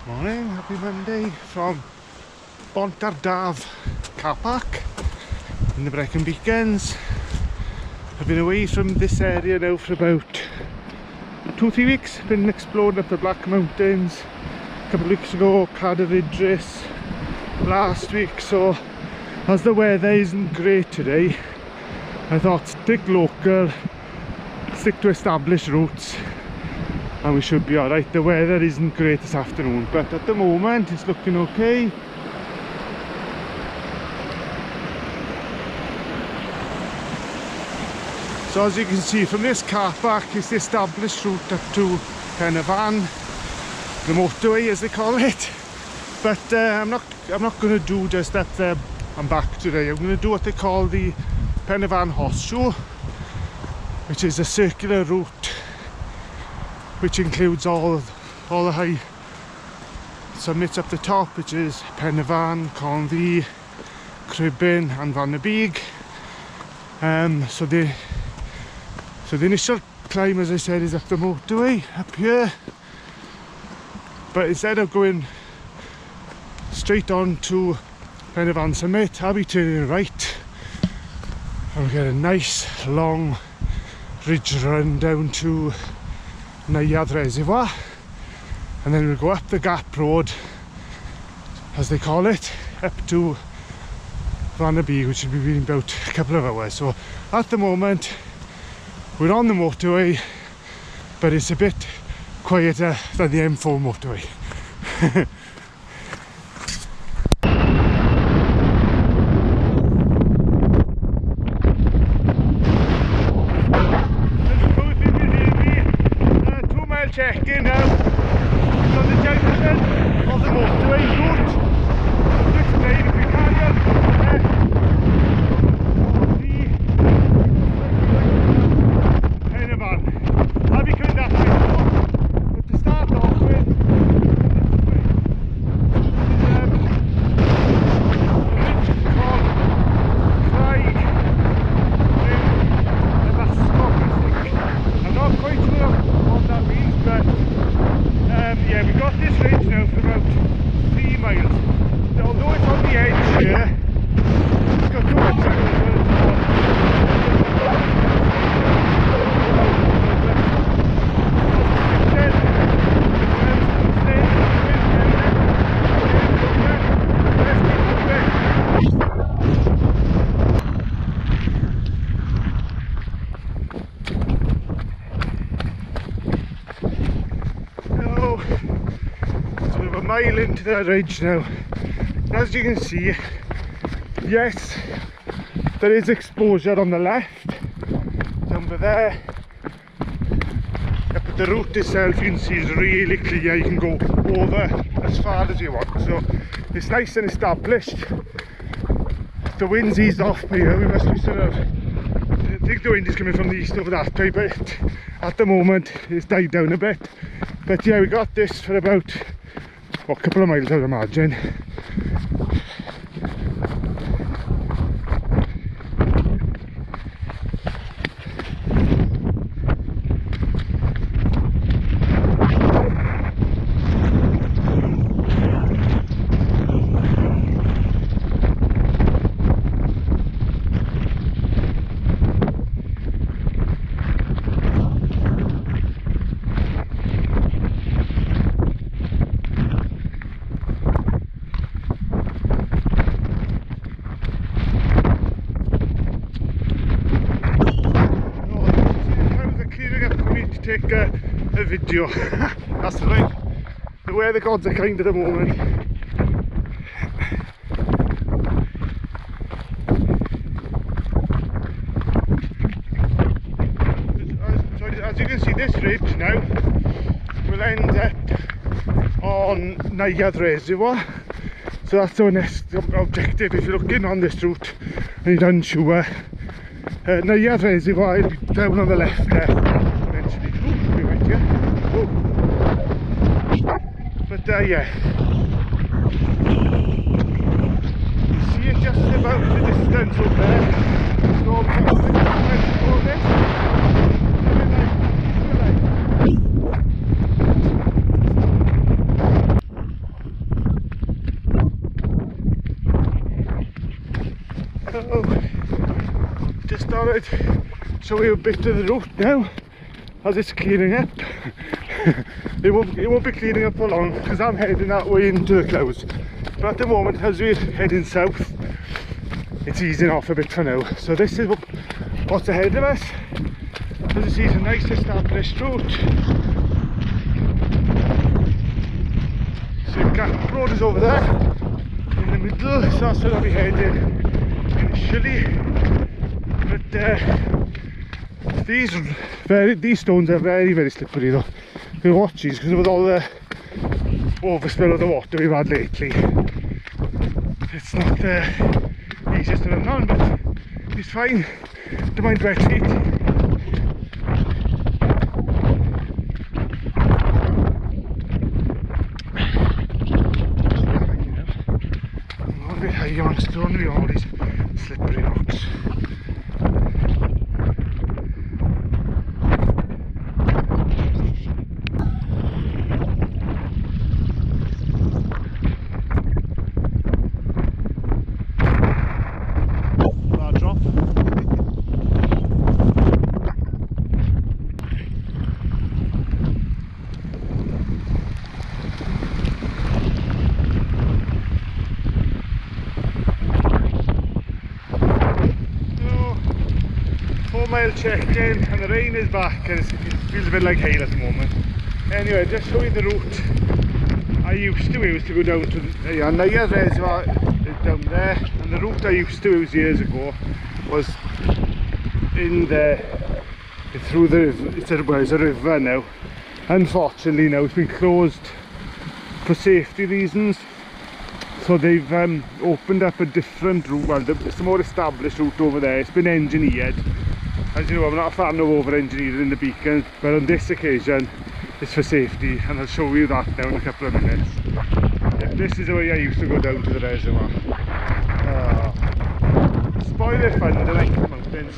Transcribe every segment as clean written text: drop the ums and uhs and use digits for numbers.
Morning, happy Monday from Bontardav car park in the Brecon Beacons. I've been away from this area now for about 2-3 weeks. Been exploring up the Black Mountains. A couple of weeks ago, Cadair Idris last week. So as the weather isn't great today, I thought stick local, stick to established routes, and we should be alright. The weather isn't great this afternoon, but at the moment it's looking okay. So as you can see from this car park, it's the established route up to Pen y Fan, the motorway as they call it. But I'm not going to do just up there and back today. I'm going to do what they call the Pen y Fan Horseshoe, which is a circular route which includes all the high summits up the top, which is Pen y Fan, Conwy, Cribyn and Fan y Big. So the initial climb, as I said, is up the motorway up here, but instead of going straight on to Pen y Fan summit, I'll be turning right and we'll get a nice long ridge run down to Neuadd Reservoir, and then we'll go up the Gap Road, as they call it, up to Fan y Big, which will be about a couple of hours. So at the moment we're on the motorway, but it's a bit quieter than the M4 motorway. Check-in now on the junction of the motorway route. This way, if we carry on Pen y Fan. I'll be coming that way, but to start off with, I'm not quite sure what that means, but yeah, we got this ridge now for about 3 miles. Although it's on the edge here, it's got too much a mile into the ridge now. As you can see, yes, there is exposure on the left, down there. Yeah, but the route itself, you can see, is really clear. You can go over as far as you want, so it's nice and established. The wind's eased off here. We must be sort of, I think the wind is coming from the east over that way, but at the moment it's died down a bit. But yeah, we got this for about a couple of miles, I would imagine. Take a video. That's right. The way the gods are kind at the moment. So as you can see, this ridge now will end up on Neuadd Reservoir. So that's our next objective if you're looking on this route and you're unsure. Neuadd Reservoir will be down on the left there. But yeah, you see it just about the distance up there. So thought I'd show you a bit of the route now as it's clearing up. it won't be cleaning up for long because I'm heading that way into the clouds. But at the moment, as we're heading south, it's easing off a bit for now. So this is what's ahead of us. As you see, it's a nice established route. So Gap Road is over there in the middle, so that's where I'll be heading initially. But these stones are very slippery though. You watch these because with all the overspill of the water we've had lately. It's not the easiest to run on, but it's fine. Don't mind wet feet. I'm a bit high on stone with all these slippery rocks. Mile check-in and the rain is back and it feels a bit like hail at the moment. Anyway, just show you the route I used to go down to the Naya Reservoir is down there, and the route I used to use years ago was in the through the it's a river now. Unfortunately now it's been closed for safety reasons, so they've opened up a different route. Well, it's a more established route over there. It's been engineered. As you know, I'm not a fan of over-engineering the beacons, but on this occasion it's for safety, and I'll show you that now in a couple of minutes. This is the way I used to go down to the reservoir. Spoil the fun, I like the mountains.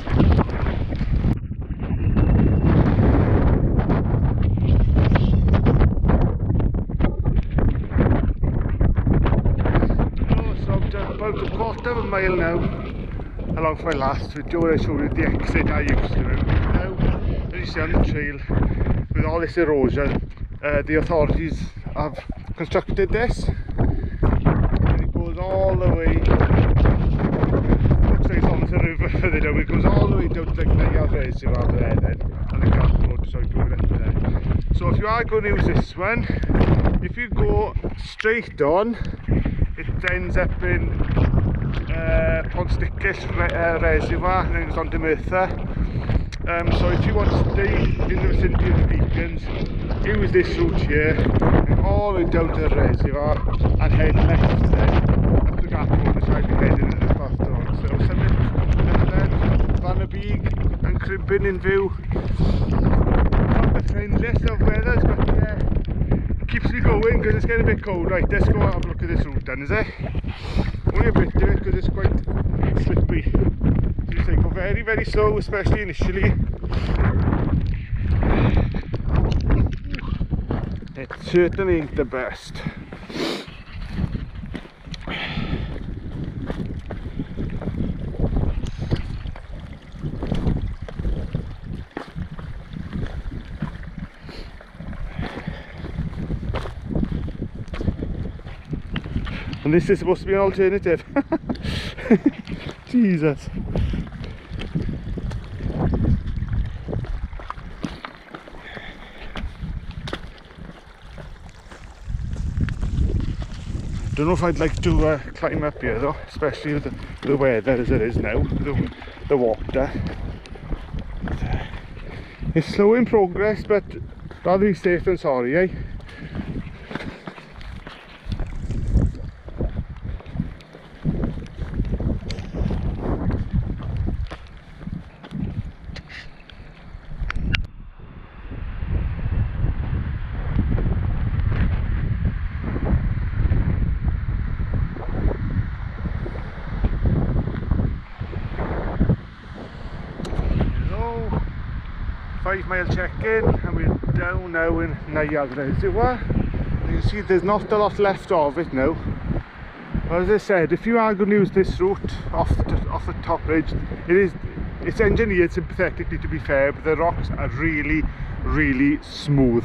So I'm just about a quarter of a mile now along my last video where I showed you the exit I used to. Now, as you see on the trail, with all this erosion, the authorities have constructed this, and it goes all the way, looks like it's almost a river further down, it goes all the way down to like Naya Reservoir there then, and the Gap Road, so going up there. So if you are going to use this one, if you go straight on, it ends up in Ponstickis Reservoir and then it goes on to Merthyr. So if you want to stay in the vicinity of the beacons, use this route here, all the way down to the reservoir and head left then up the Gap Road, which I'll be heading in after on. So Summit, Llynden, Vanabig and Cribbin in view. Not the friendliest of weathers, but yeah, it keeps me going because it's getting a bit cold. Right, let's go have a look at this route then, is it? Only a bit of it because it's quite slippery. So you say go very slow, especially initially. It certainly ain't the best. And this is supposed to be an alternative. Jesus. Don't know if I'd like to climb up here though, especially with the weather as it is now, the water. It's slow in progress, but rather be safe than sorry, eh? So, 5 mile check-in and we're down now in Naya Reservoir. You can see there's not a lot left of it now. But as I said, if you are going to use this route off the top ridge, it is it's engineered sympathetically, to be fair, but the rocks are really, really smooth.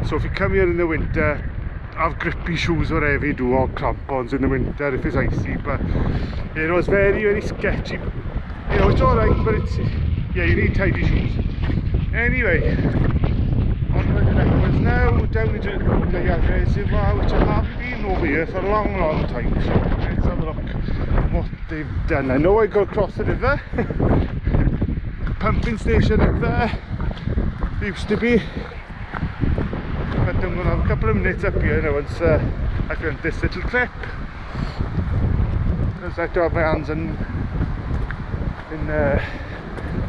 So if you come here in the winter, have grippy shoes whatever you do, or crampons in the winter if it's icy. But you know, it's very, very sketchy. You know, it's alright, but it's, yeah, you need tidy shoes. Anyway, on to the next ones now, down into the Yard Reservoir, which I haven't been over here for a long, long time. So let's have a look what they've done. I know I go across the river. Pumping station up there used to be. But I'm going to have a couple of minutes up here now once I filmed this little clip, because I had to have my hands in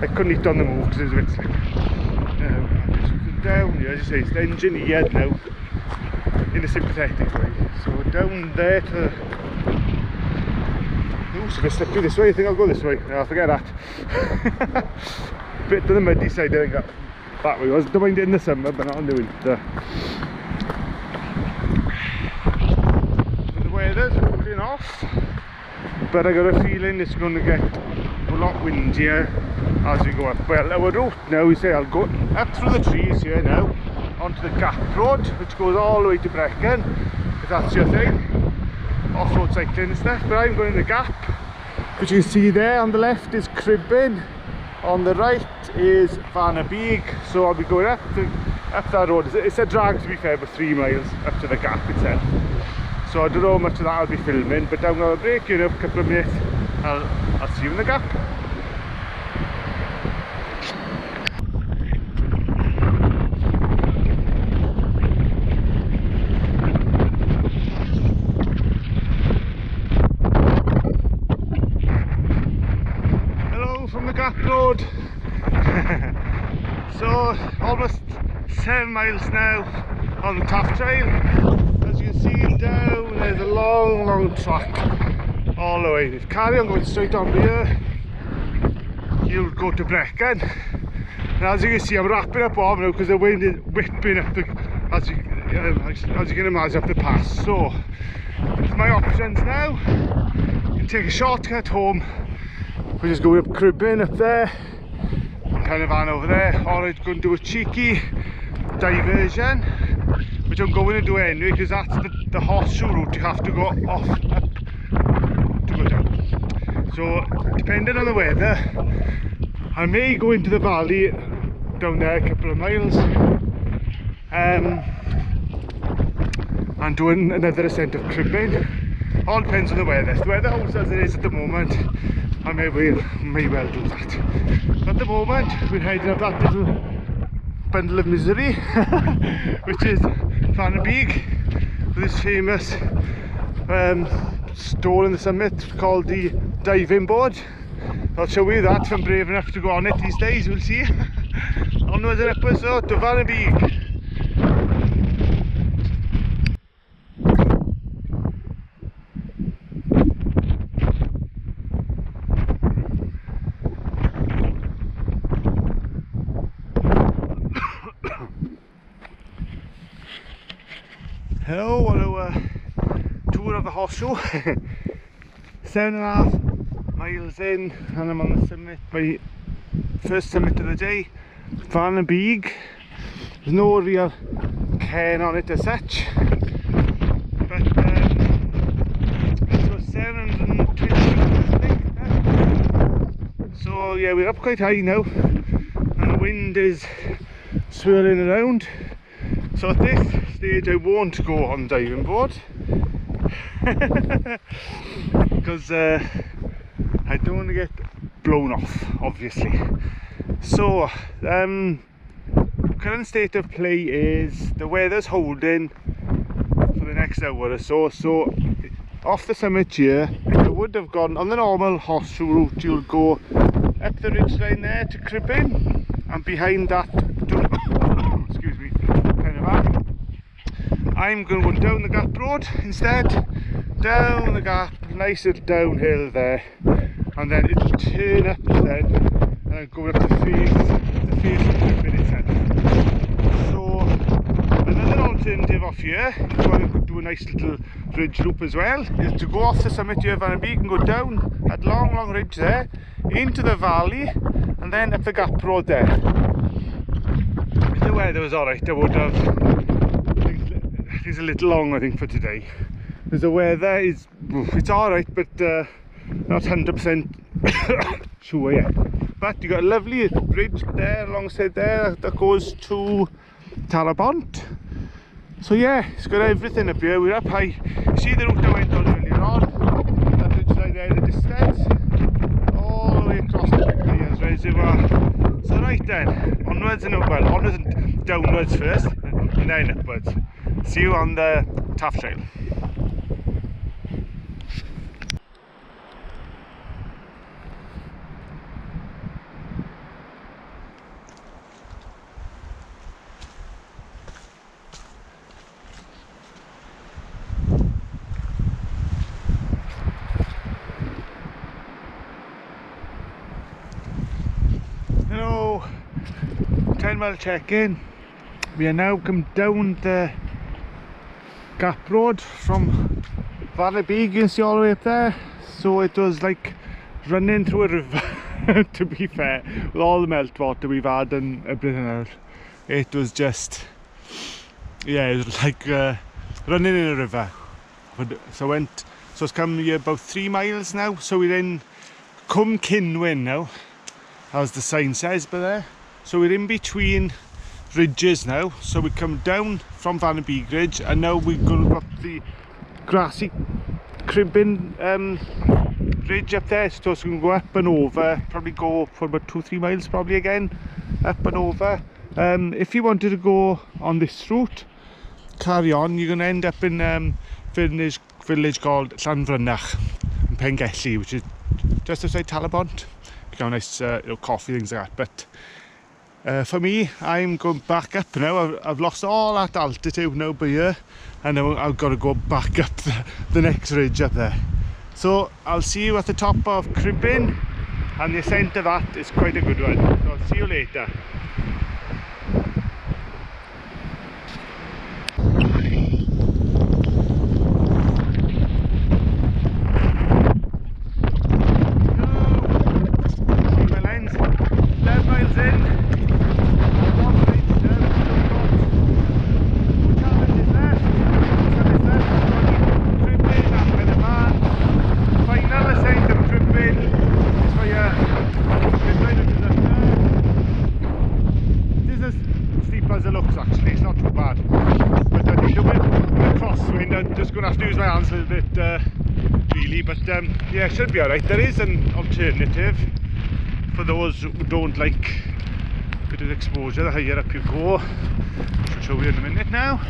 I couldn't eat on the move because it was a bit slick. Down here, as you say, it's engineered now in a sympathetic way. So down there to, oh, it's a bit slippery this way. I think I'll go this way. No, forget that. Bit to the muddy side, I think that way. I don't mind it in the summer, but not in the winter. The weather's cooling off, but I got a feeling it's going to get a lot windier as we go up. Well, our route now, we say I'll go up through the trees here now onto the Gap Road, which goes all the way to Brecon, if that's your thing, off-road cycling and stuff. But I'm going in the Gap, which you can see there. On the left is Cribbin, on the right is Vannabeeg. So I'll be going up that road. It's a drag, to be fair, but 3 miles up to the Gap itself. So I don't know how much of that I'll be filming, but I'm going to break you up a couple of minutes. I'll see you in the Gap. Hello from the Gap Road. So almost 7 miles now on the Taff Trail. As you can see down, there's a long, long track all the way. If you carry on going straight on here, you'll go to Brecon. And as you can see, I'm wrapping up arm now because the wind is whipping up the, as you can imagine, up the pass. So my options now: you can take a shortcut home, which is going up Cribbin up there, kind of van over there, or I'm going to do a cheeky diversion, which I'm going to do anyway, because that's the horseshoe route. You have to go off up to go down. So depending on the weather, I may go into the valley down there a couple of miles and do another ascent of Cribbin. All depends on the weather. If the weather holds as it is at the moment, I may well do that. At the moment, we're heading up that little bundle of misery, which is Vannabeeg, with this famous stone in the summit called the diving board. I'll show you that if I'm brave enough to go on it these days. We'll see. Onwards and upwards to Vannabeeg. Hello on our tour of the horseshoe. 7.5 miles in, and I'm on the summit, my first summit of the day, Vannabeeg. There's no real cairn on it as such, but it's about 720 meters, I think. So yeah, we're up quite high now, and the wind is swirling around. So at this stage I won't go on diving board because I don't want to get blown off, obviously. So current state of play is the weather's holding for the next hour or so. So off the summit here, I would have gone on the normal horseshoe route. You'll go up the ridgeline there to Cribbin, and behind that to excuse me, kind of up. I'm going to go down the Gap Road instead, down the Gap, nice little downhill there, and then it'll turn up then, and I'm going up the face of Cribbin itself. So another alternative off here, if you want to do a nice little ridge loop as well, is to go off the summit here of Vannabeeg and go down that long ridge there into the valley, and then up the gap road there. If the weather was alright, I would have. It's a little long, I think, for today. Because the weather is, it's alright, but not 100% sure yet. But you got a lovely bridge there alongside there that goes to Talabont. So yeah, it's got everything up here. We're up high. See the route I went on earlier on? That bridge right there in the distance. All the way across the Players Reservoir. So right then, onwards and onwards and downwards first, and then upwards. See you on the Taff Trail. Hello, 10 mile check-in. We are now come down the Gap Road from Vanabig, you can see all the way up there. So it was like running through a river to be fair, with all the meltwater we've had and everything else. It was just, yeah, it was like running in a river. So it's come here about 3 miles now, so we're in Cwm Cynwyn now, as the sign says by there. So we're in between ridges now, so we come down from Vanabig Ridge and now we're going to go up the grassy Cribbin ridge up there, so it's going to go up and over, probably go for about 2-3 miles probably again, up and over. If you wanted to go on this route, carry on, you're going to end up in village called Llanfrynach in Pengelly, which is just outside Talabont. You got nice coffee, things like that. But for me, I'm going back up now. I've lost all that altitude now by here, and now I've got to go back up the next ridge up there. So I'll see you at the top of Cribbin, and the ascent of that is quite a good one. So I'll see you later. Yeah, it should be alright. There is an alternative for those who don't like a bit of exposure. The higher up you go, I'll show you in a minute now.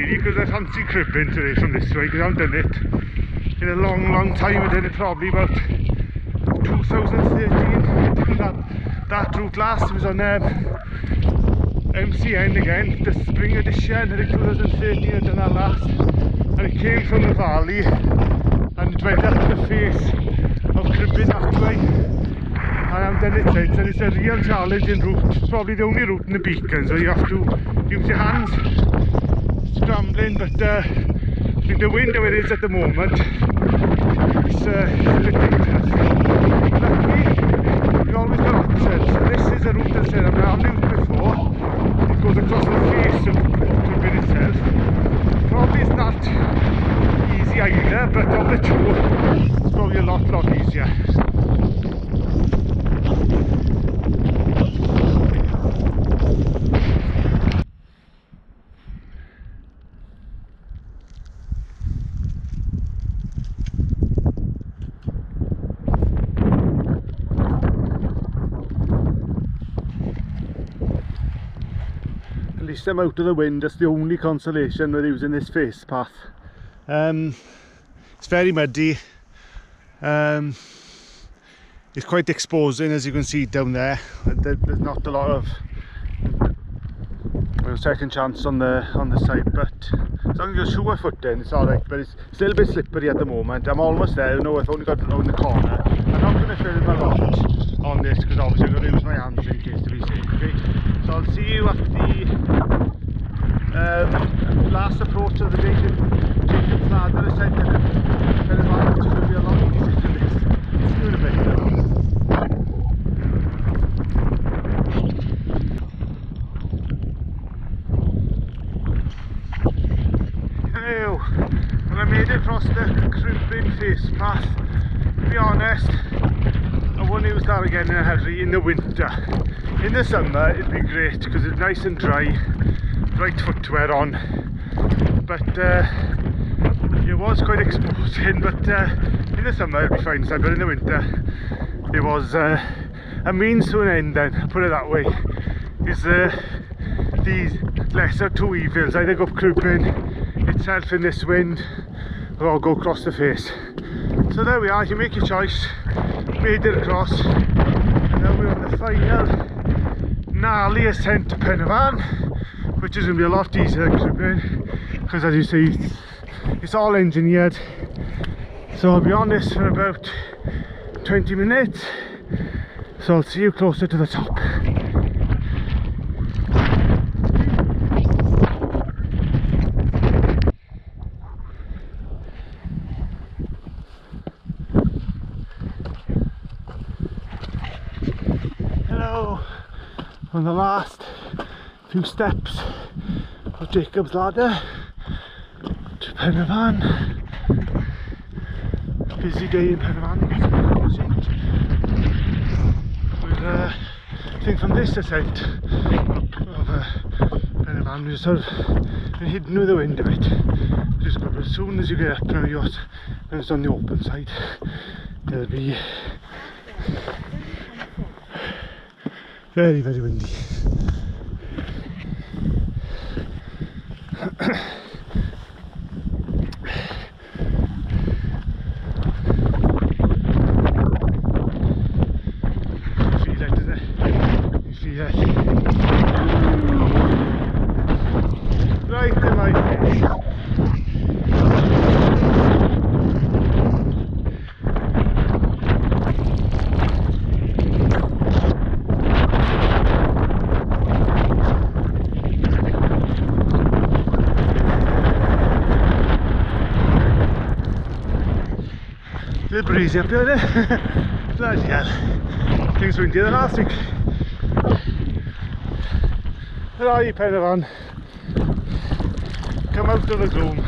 Because I fancy Cribbin today from this way, because I haven't done it in a long time. I did it probably about 2013. That route last, it was on MCN again, the spring edition. I think 2013 I done that last, and it came from the valley and went up to the face of Cribbin that way, and I've done it since, and it's a real challenging route. It's probably the only route in the Beacons where you have to use your hands scrambling, but With the wind how it is at the moment, it's a bit dangerous. Luckily, we always got options. So this is a route that said I've never used before. It goes across the face of Crwbyn itself. Probably it's not easy either, but of the two, it's probably a lot easier. At least I'm out of the wind. That's the only consolation with using this face path. It's very muddy. It's quite exposing, as you can see down there. There's not a lot of second chance on the side, but as long as you're sure footing, it's alright. But it's a little bit slippery at the moment. I'm almost there. No, I've only got to go in the corner. I'm not going to film a lot on this because obviously I'm going to use my hands in case to be safe. Okay, so I'll see you at the last approach of the Jacob's Ladder ascent, which is going to be a lot easier than this. See you in a bit. Hello, well, I made it across the Crwbyn face path. To be honest, I won't use that again in a hurry in the winter. In the summer it'd be great because it's nice and dry, right footwear on, but it was quite exposing, but in the summer it'd be fine, but in the winter it was a means to an end then, put it that way. Is these lesser two evils, either go up Crwbyn itself in this wind or go across the face. So there we are, you make your choice. Made it across, and now we're on the final gnarly ascent to Pen y Fan, which is going to be a lot easier than Crwbyn because, as you see, it's all engineered. So I'll be on this for about 20 minutes, so I'll see you closer to the top. On the last few steps of Jacob's Ladder to Pen y Fan. Busy day in Pen y Fan, I think from this ascent of Pen y Fan we've sort of been hidden with the wind a bit. Just got, as soon as you get up now, when it's on the open side, there'll be very windy. You feel it, does it? You feel it. Right in my face. A bit breezy up here, there. Bloody hell. Things windier than last week. Where are you, Pen y Fan? Come out of the gloom.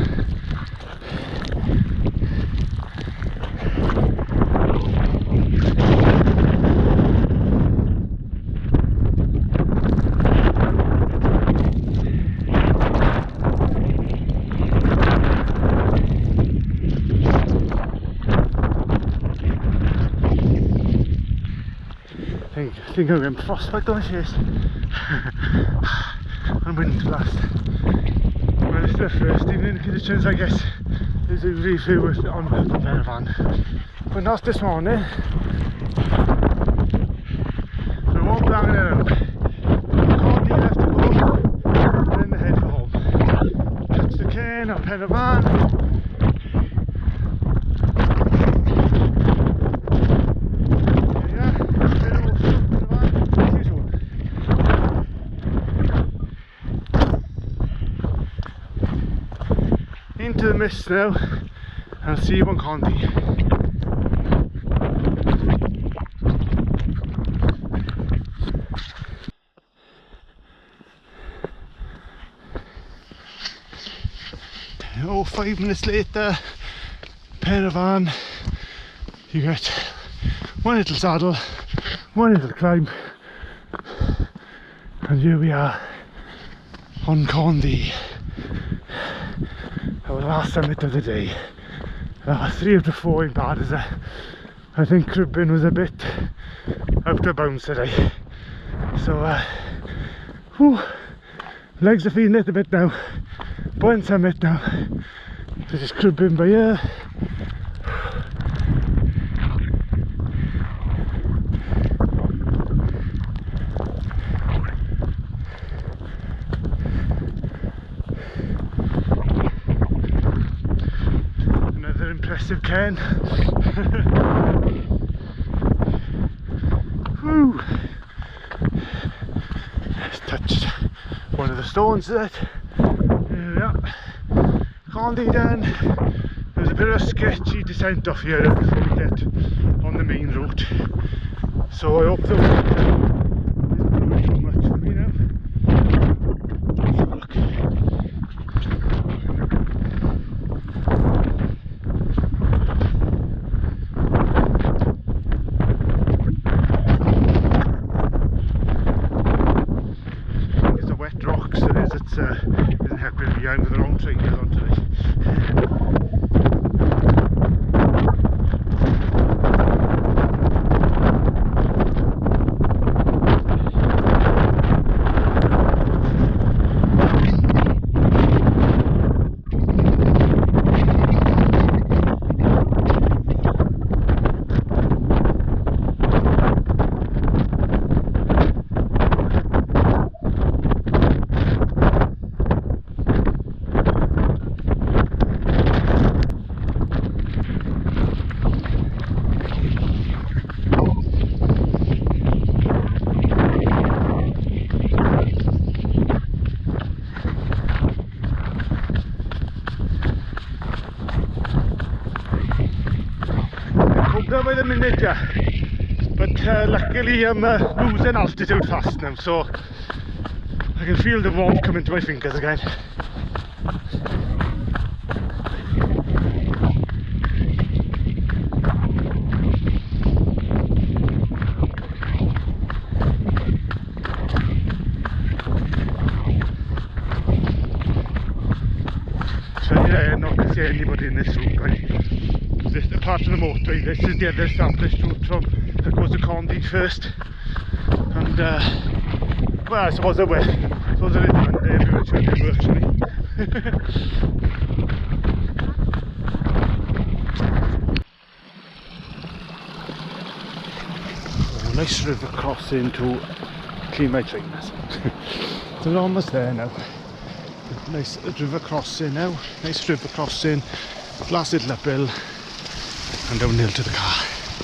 I think I'm getting frostbite on my face. And wind blast. Well, it's the first evening conditions, I guess. There's a review on the Pen y Fan. But not this morning. So we won't be hanging around. Hardly left to go, then the head for home. Catch the cane on Pen y Fan. into the mist now, and I'll see you on Condi. Oh, 5 minutes later, Penyvan. You get one little saddle, one little climb, and here we are on Condi, our last summit of the day. 3 out of 4 in Bardizza. I think Cribin was a bit out of bounds today, so whew, legs are feeling it a bit now. One summit now, this is Cribin by here. Another impressive cairn. Woo! Just touched one of the stones that. There we are. Condi done. There's a bit of a sketchy descent off here before we get on the main route. So I hope the water isn't blowing too much for me now. Let's have a look. Rocks that is, it's isn't helping behind with the wrong trainers on today. By the minute, yeah. But luckily I'm losing altitude fast now, so I can feel the warmth coming to my fingers again. So yeah, I'm not going to see anybody in this route, right? This, apart from the motorway, this is the other established route from that goes to Condi first, and well, I suppose there is Monday everywhere should be virtually. Oh, nice river crossing to clean my trainers. So we're almost there now. Nice river crossing now, nice river crossing, last little uphill and downhill to the car.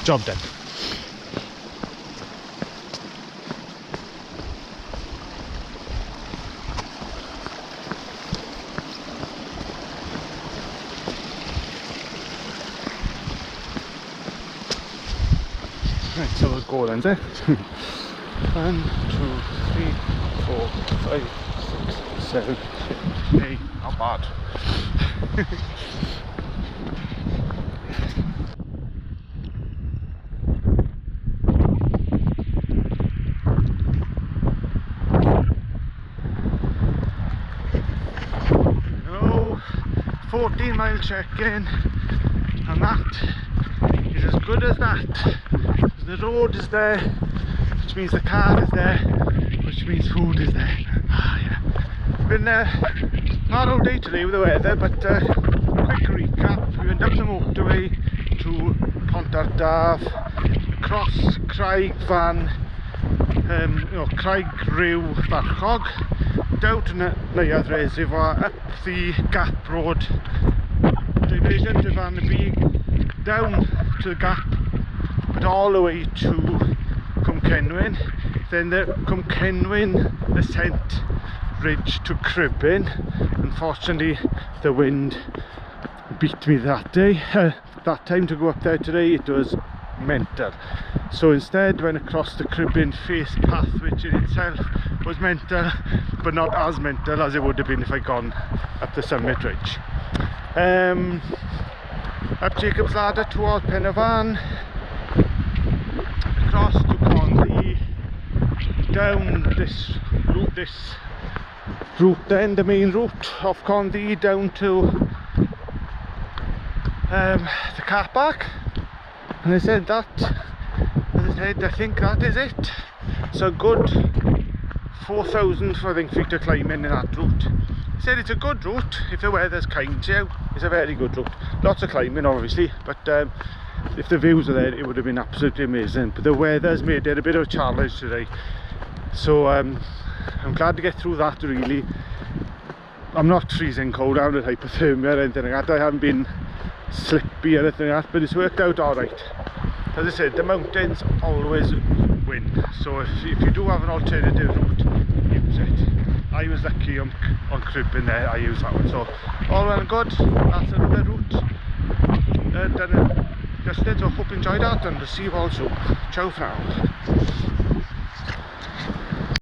Job done. Right, so we'll go then, eh? 1, 2, 3, 4, 5, 6, 7, 8, not bad. No, 14-mile check-in, and that is as good as that. The road is there, which means the car is there, which means food is there. Ah, yeah. Been not all day today with the weather, but quick recap. We went up the motorway to Pontardav, across Craigvan, Craig Rhyw Farchog, down to Neuadd Reservoir, up the Gap Road division to Vanderbeek, down to the Gap, but all the way to Cwm Cenwyn, then the Cwm Cenwyn ascent ridge to Cribin. Unfortunately the wind beat me that day. That time to go up there today, it was mental. So instead went across the Cribbin face path, which in itself was mental, but not as mental as it would have been if I'd gone up the summit ridge. Up Jacob's Ladder towards Pen y Fan, across to Condy, down this route then, the main route of Condy, down to the car park. And I said that, as I said, I think that is it. So good 4,000 I think feet of climbing in that route. I said it's a good route if the weather's kind to you. It's a very good route. Lots of climbing obviously, but if the views are there it would have been absolutely amazing. But the weather's made it a bit of a challenge today. So I'm glad to get through that really. I'm not freezing cold, I'm not hypothermia or anything like that. I haven't been slippy or anything like that, but it's worked out alright. As I said, the mountains always win, so if you do have an alternative route, use it. I was lucky on Cribbin there, I used that one, so all well and good. That's another route done yesterday, so I hope you enjoyed that, and we'll see you all soon. Ciao for now.